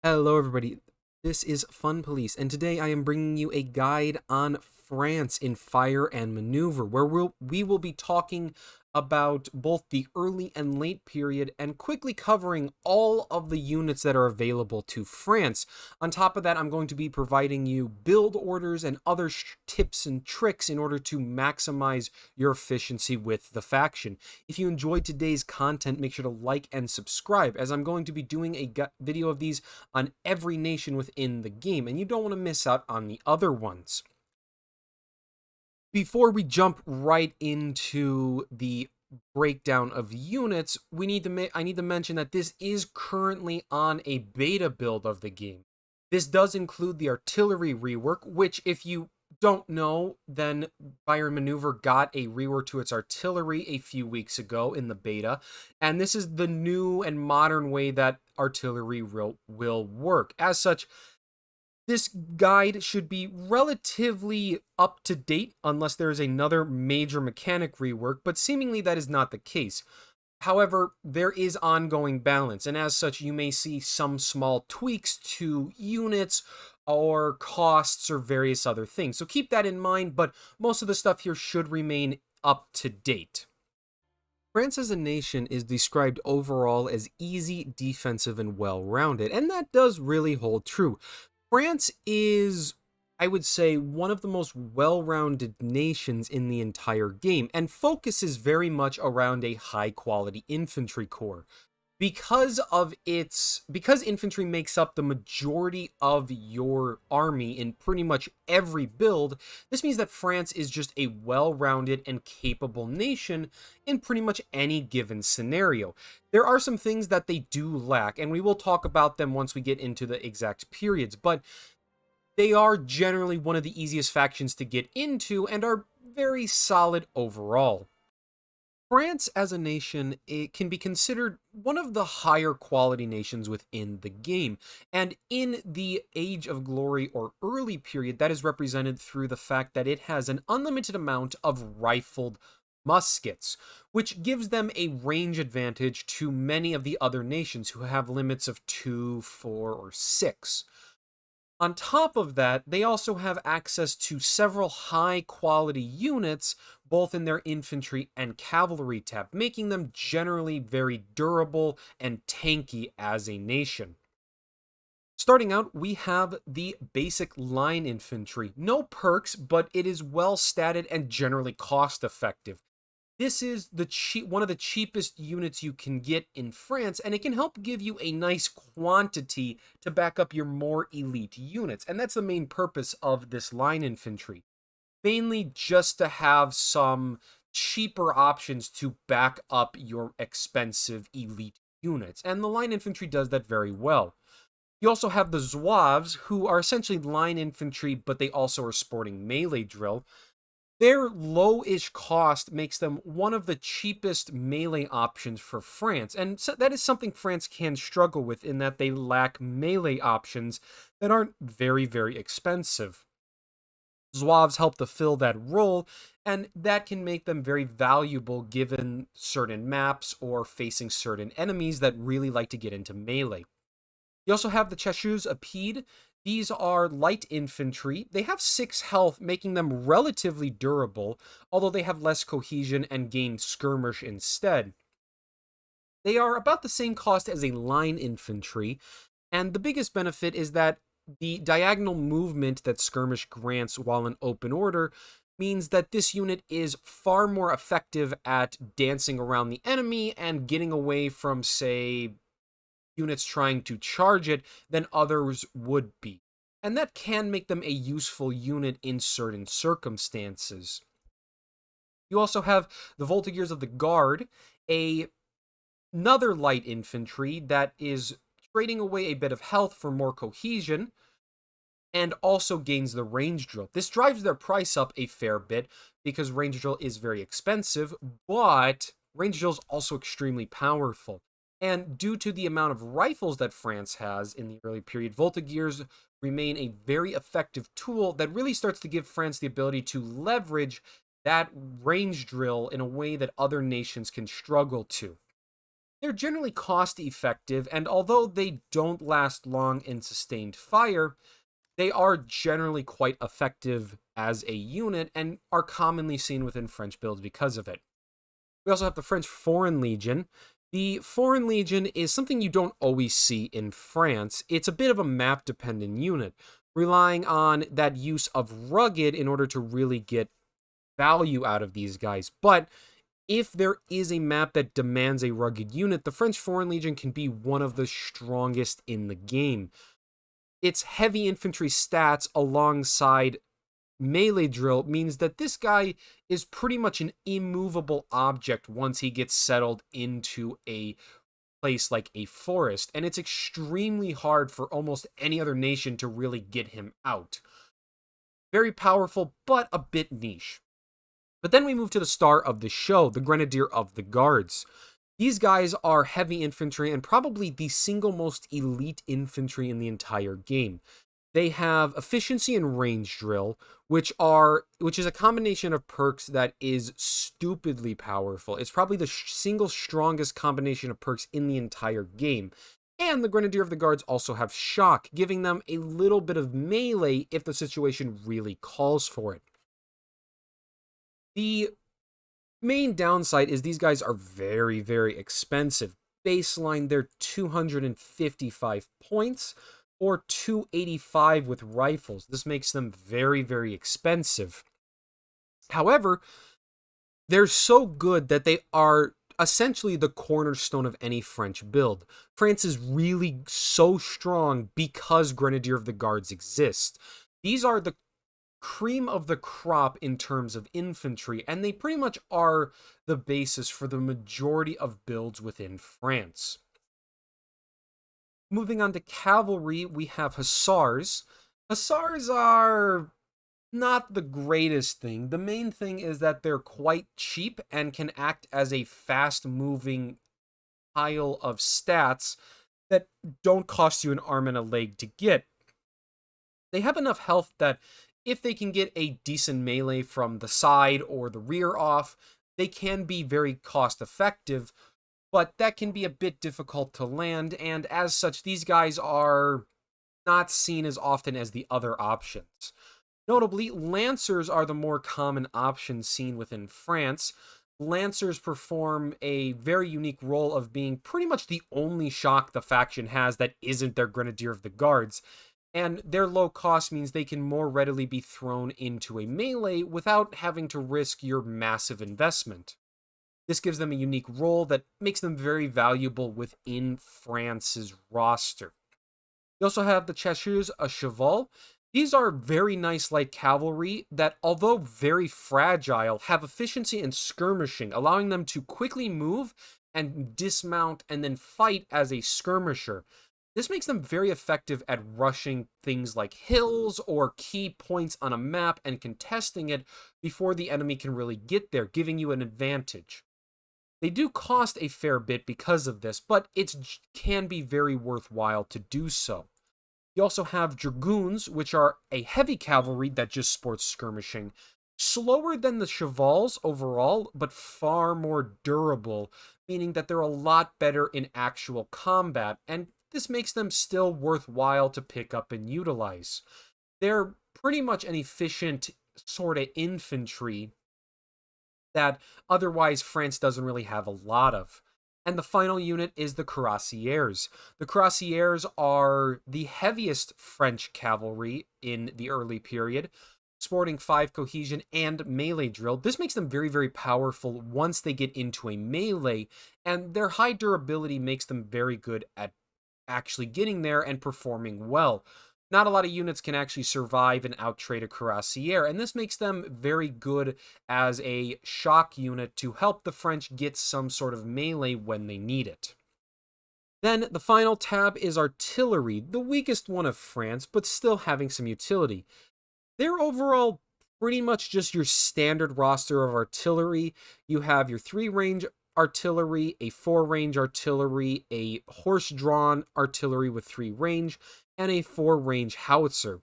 Hello, everybody. This is Fun Police, and today I am bringing you a guide on France in Fire and Maneuver, where we will be talking about both the early and late period and quickly covering all of the units that are available to France. On top of that, I'm going to be providing you build orders and other tips and tricks in order to maximize your efficiency with the faction. If you enjoyed today's content, make sure to like and subscribe, as I'm going to be doing a video of these on every nation within the game, and you don't want to miss out on the other ones. Before we jump right into the breakdown of units, I need to mention that this is currently on a beta build of the game. This does include the artillery rework, which, if you don't know, then Fire Maneuver got a rework to its artillery a few weeks ago in the beta, and this is the new and modern way that artillery will work. As such, this guide should be relatively up to date unless there is another major mechanic rework, but seemingly that is not the case. However, there is ongoing balance, and as such, you may see some small tweaks to units or costs or various other things. So keep that in mind, but most of the stuff here should remain up to date. France as a nation is described overall as easy, defensive, and well rounded, and that does really hold true. France is, I would say, one of the most well-rounded nations in the entire game, and focuses very much around a high-quality infantry corps. Because infantry makes up the majority of your army in pretty much every build, this means that France is just a well-rounded and capable nation in pretty much any given scenario. There are some things that they do lack, and we will talk about them once we get into the exact periods, but they are generally one of the easiest factions to get into and are very solid overall. France as a nation, it can be considered one of the higher quality nations within the game. And in the Age of Glory or early period, that is represented through the fact that it has an unlimited amount of rifled muskets, which gives them a range advantage to many of the other nations who have limits of 2, 4, or 6. On top of that, they also have access to several high quality units, both in their infantry and cavalry tab, making them generally very durable and tanky as a nation. Starting out, we have the basic line infantry. No perks, but it is well statted and generally cost effective. This is one of the cheapest units you can get in France, and it can help give you a nice quantity to back up your more elite units. And that's the main purpose of this line infantry. Mainly just to have some cheaper options to back up your expensive elite units. And the line infantry does that very well. You also have the Zouaves, who are essentially line infantry, but they also are sporting melee drill. Their low-ish cost makes them one of the cheapest melee options for France, and so that is something France can struggle with, in that they lack melee options that aren't very, very expensive. Zouaves help to fill that role, and that can make them very valuable given certain maps or facing certain enemies that really like to get into melee. You also have the Cheshus Apede. These are light infantry. They have 6 health, making them relatively durable, although they have less cohesion and gain skirmish instead. They are about the same cost as a line infantry, and the biggest benefit is that the diagonal movement that skirmish grants while in open order means that this unit is far more effective at dancing around the enemy and getting away from, say, units trying to charge it than others would be. And that can make them a useful unit in certain circumstances. You also have the Voltigeurs of the Guard, another light infantry that is trading away a bit of health for more cohesion and also gains the range drill. This drives their price up a fair bit because range drill is very expensive, but range drill is also extremely powerful. And due to the amount of rifles that France has in the early period, Voltigeurs remain a very effective tool that really starts to give France the ability to leverage that range drill in a way that other nations can struggle to. They're generally cost effective, and although they don't last long in sustained fire, they are generally quite effective as a unit and are commonly seen within French builds because of it. We also have the French Foreign Legion. The Foreign Legion is something you don't always see in France. It's a bit of a map dependent unit, relying on that use of rugged in order to really get value out of these guys. But if there is a map that demands a rugged unit, the French Foreign Legion can be one of the strongest in the game. Its heavy infantry stats alongside melee drill means that this guy is pretty much an immovable object once he gets settled into a place like a forest, and it's extremely hard for almost any other nation to really get him out. Very powerful, but a bit niche. But then we move to the star of the show, the Grenadier of the Guards. These guys are heavy infantry and probably the single most elite infantry in the entire game. They have efficiency and range drill, which is a combination of perks that is stupidly powerful. It's probably the single strongest combination of perks in the entire game. And the Grenadier of the Guards also have shock, giving them a little bit of melee if the situation really calls for it. The main downside is these guys are very, very expensive. Baseline, they're 255 points or 285 with rifles. This makes them very, very expensive. However, they're so good that they are essentially the cornerstone of any French build. France is really so strong because Grenadier of the Guards exist. These are the cream of the crop in terms of infantry, and they pretty much are the basis for the majority of builds within France. Moving on to cavalry, we have hussars. Hussars are not the greatest thing. The main thing is that they're quite cheap and can act as a fast-moving pile of stats that don't cost you an arm and a leg to get. They have enough health that if they can get a decent melee from the side or the rear off, they can be very cost effective, but that can be a bit difficult to land, and as such, these guys are not seen as often as the other options. Notably, Lancers are the more common option seen within France. Lancers perform a very unique role of being pretty much the only shock the faction has that isn't their Grenadier of the Guards, and their low cost means they can more readily be thrown into a melee without having to risk your massive investment. This gives them a unique role that makes them very valuable within France's roster. You also have the chasseurs à cheval. These are very nice light cavalry that, although very fragile, have efficiency in skirmishing, allowing them to quickly move and dismount and then fight as a skirmisher. This makes them very effective at rushing things like hills or key points on a map and contesting it before the enemy can really get there, giving you an advantage. They do cost a fair bit because of this, but it can be very worthwhile to do so. You also have dragoons, which are a heavy cavalry that just sports skirmishing. Slower than the chevals overall, but far more durable, meaning that they're a lot better in actual combat, and this makes them still worthwhile to pick up and utilize. They're pretty much an efficient sort of infantry that otherwise France doesn't really have a lot of. And the final unit is the cuirassiers. The cuirassiers are the heaviest French cavalry in the early period, sporting 5 cohesion and melee drill. This makes them very, very powerful once they get into a melee, and their high durability makes them very good at actually getting there and performing well. Not a lot of units can actually survive and outtrade a cuirassier, and this makes them very good as a shock unit to help the French get some sort of melee when they need it. Then the final tab is artillery, the weakest one of France, but still having some utility. They're overall pretty much just your standard roster of artillery. You have your 3-range artillery, a 4-range artillery, a horse-drawn artillery with 3 range, and a 4-range howitzer.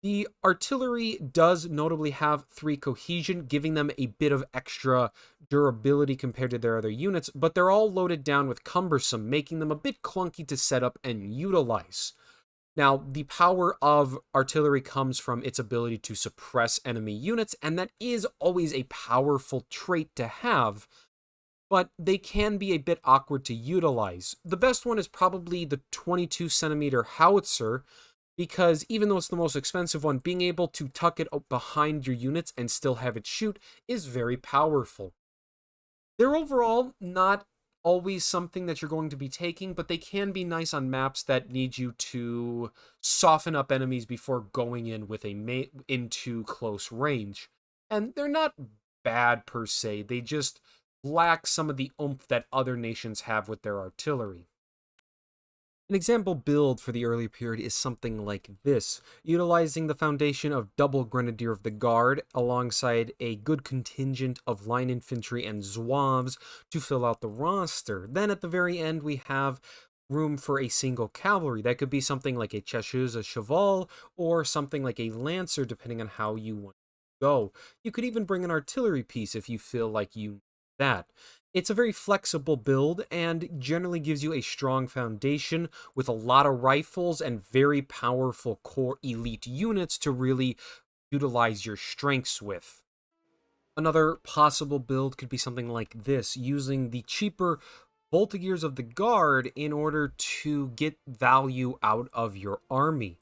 The artillery does notably have 3 cohesion, giving them a bit of extra durability compared to their other units, but they're all loaded down with cumbersome, making them a bit clunky to set up and utilize. Now, the power of artillery comes from its ability to suppress enemy units, and that is always a powerful trait to have, but they can be a bit awkward to utilize. The best one is probably the 22 centimeter howitzer, because even though it's the most expensive one, being able to tuck it up behind your units and still have it shoot is very powerful. They're overall not always something that you're going to be taking, but they can be nice on maps that need you to soften up enemies before going in with into close range. And they're not bad per se, they just lack some of the oomph that other nations have with their artillery. An example build for the early period is something like this, utilizing the foundation of double Grenadier of the Guard alongside a good contingent of line infantry and zouaves to fill out the roster. Then at the very end we have room for a single cavalry. That could be something like a Chasseurs a Cheval or something like a Lancer, depending on how you want to go. You could even bring an artillery piece if you feel like you need that. It's a very flexible build and generally gives you a strong foundation with a lot of rifles and very powerful core elite units to really utilize your strengths with. Another possible build could be something like this, using the cheaper Voltigears of the Guard in order to get value out of your army.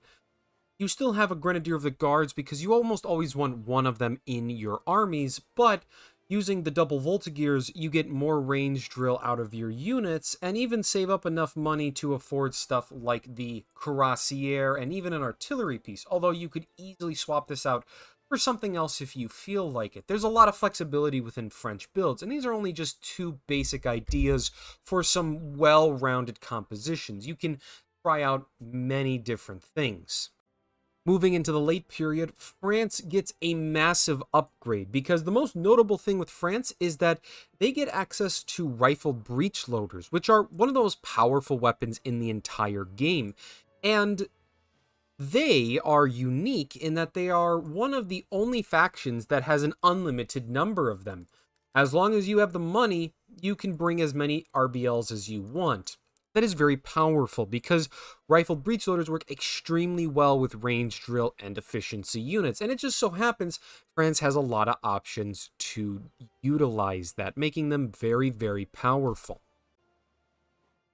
You still have a Grenadier of the Guards because you almost always want one of them in your armies, but using the double Voltigears, you get more range drill out of your units and even save up enough money to afford stuff like the Cuirassier and even an artillery piece, although you could easily swap this out for something else if you feel like it. There's a lot of flexibility within French builds, and these are only just 2 basic ideas for some well-rounded compositions. You can try out many different things. Moving into the late period, France gets a massive upgrade because the most notable thing with France is that they get access to rifled breech loaders, which are one of the most powerful weapons in the entire game. And they are unique in that they are one of the only factions that has an unlimited number of them. As long as you have the money, you can bring as many RBLs as you want. That is very powerful because rifled breech loaders work extremely well with range drill and efficiency units, and it just so happens France has a lot of options to utilize that, making them very, very powerful.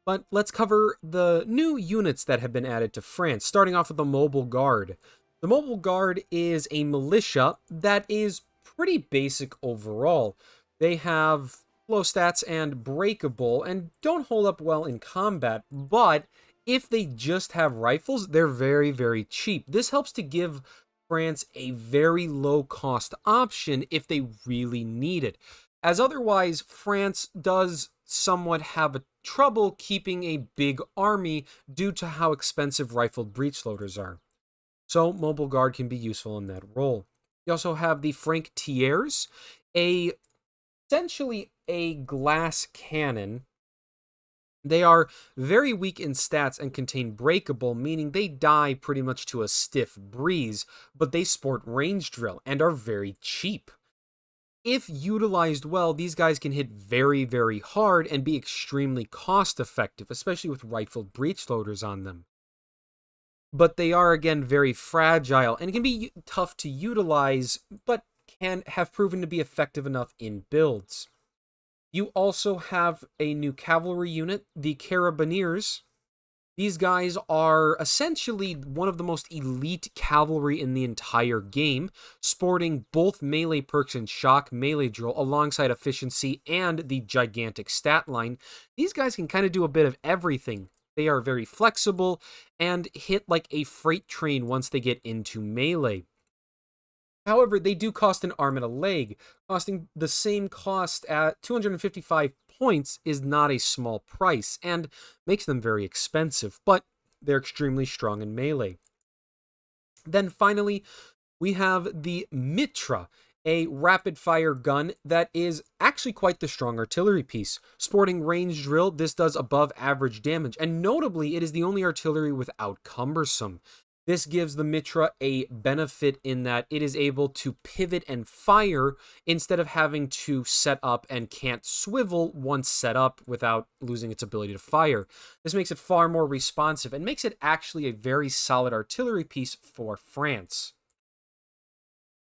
But let's cover the new units that have been added to France, starting off with the Mobile Guard. The Mobile Guard is a militia that is pretty basic overall. They have low stats and breakable and don't hold up well in combat, but if they just have rifles, they're very, very cheap. This helps to give France a very low cost option if they really need it, as otherwise France does somewhat have a trouble keeping a big army due to how expensive rifled breech loaders are. So Mobile Guard can be useful in that role. You also have the Franc Tiers, essentially a glass cannon. They are very weak in stats and contain breakable, meaning they die pretty much to a stiff breeze, but they sport range drill and are very cheap. If utilized well, these guys can hit very, very hard and be extremely cost effective, especially with rifled breech loaders on them. But they are, again, very fragile and can be tough to utilize, but can have proven to be effective enough in builds. You also have a new cavalry unit, the Carabineers. These guys are essentially one of the most elite cavalry in the entire game, sporting both melee perks and shock melee drill alongside efficiency and the gigantic stat line. These guys can kind of do a bit of everything. They are very flexible and hit like a freight train once they get into melee. However, they do cost an arm and a leg. Costing the same cost at 255 points is not a small price and makes them very expensive, but they're extremely strong in melee. Then finally, we have the Mitra, a rapid-fire gun that is actually quite the strong artillery piece. Sporting range drill, this does above average damage, and notably, it is the only artillery without cumbersome. This gives the Mitra a benefit in that it is able to pivot and fire instead of having to set up and can't swivel once set up without losing its ability to fire. This makes it far more responsive and makes it actually a very solid artillery piece for France.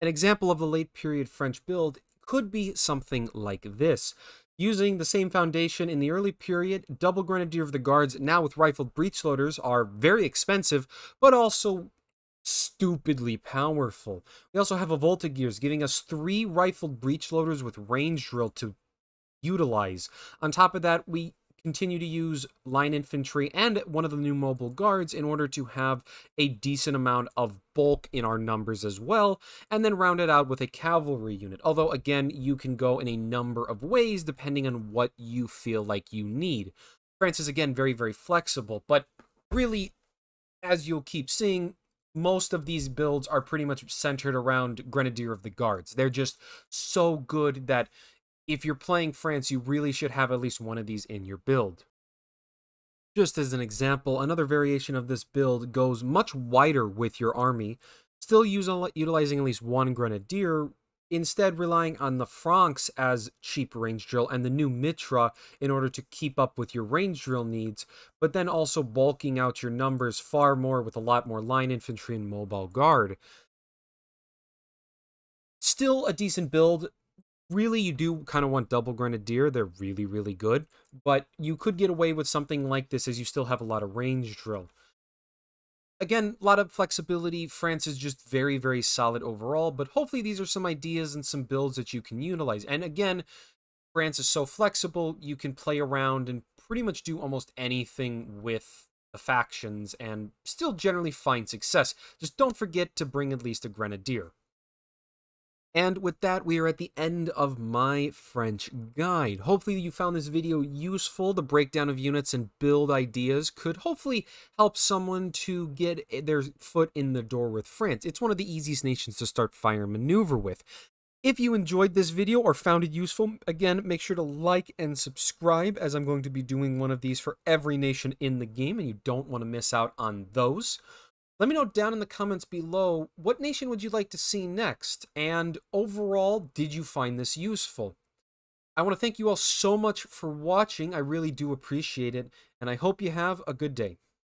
An example of the late period French build could be something like this. Using the same foundation in the early period, double grenadier of the guards, now with rifled breechloaders, are very expensive, but also stupidly powerful. We also have a Voltigears giving us 3 rifled breechloaders with range drill to utilize. On top of that, we continue to use line infantry and one of the new mobile guards in order to have a decent amount of bulk in our numbers as well, and then round it out with a cavalry unit. Although, again, you can go in a number of ways depending on what you feel like you need. France is, again, very, very flexible, but really, as you'll keep seeing, most of these builds are pretty much centered around Grenadier of the Guards. They're just so good that if you're playing France, you really should have at least one of these in your build. Just as an example, another variation of this build goes much wider with your army, still utilizing at least one Grenadier, instead relying on the Francs as cheap range drill and the new Mitra in order to keep up with your range drill needs, but then also bulking out your numbers far more with a lot more line infantry and mobile guard. Still a decent build. Really, you do kind of want double grenadier. They're really, really good, but you could get away with something like this as you still have a lot of range drill. Again, a lot of flexibility. France is just very, very solid overall, but hopefully these are some ideas and some builds that you can utilize. And again, France is so flexible, you can play around and pretty much do almost anything with the factions and still generally find success. Just don't forget to bring at least a grenadier. And with that, we are at the end of my French guide. Hopefully you found this video useful. The breakdown of units and build ideas could hopefully help someone to get their foot in the door with France. It's one of the easiest nations to start fire and maneuver with. If you enjoyed this video or found it useful, again, make sure to like and subscribe, as I'm going to be doing one of these for every nation in the game, and you don't want to miss out on those. Let me know down in the comments below, what nation would you like to see next? And overall, did you find this useful? I want to thank you all so much for watching. I really do appreciate it, and I hope you have a good day.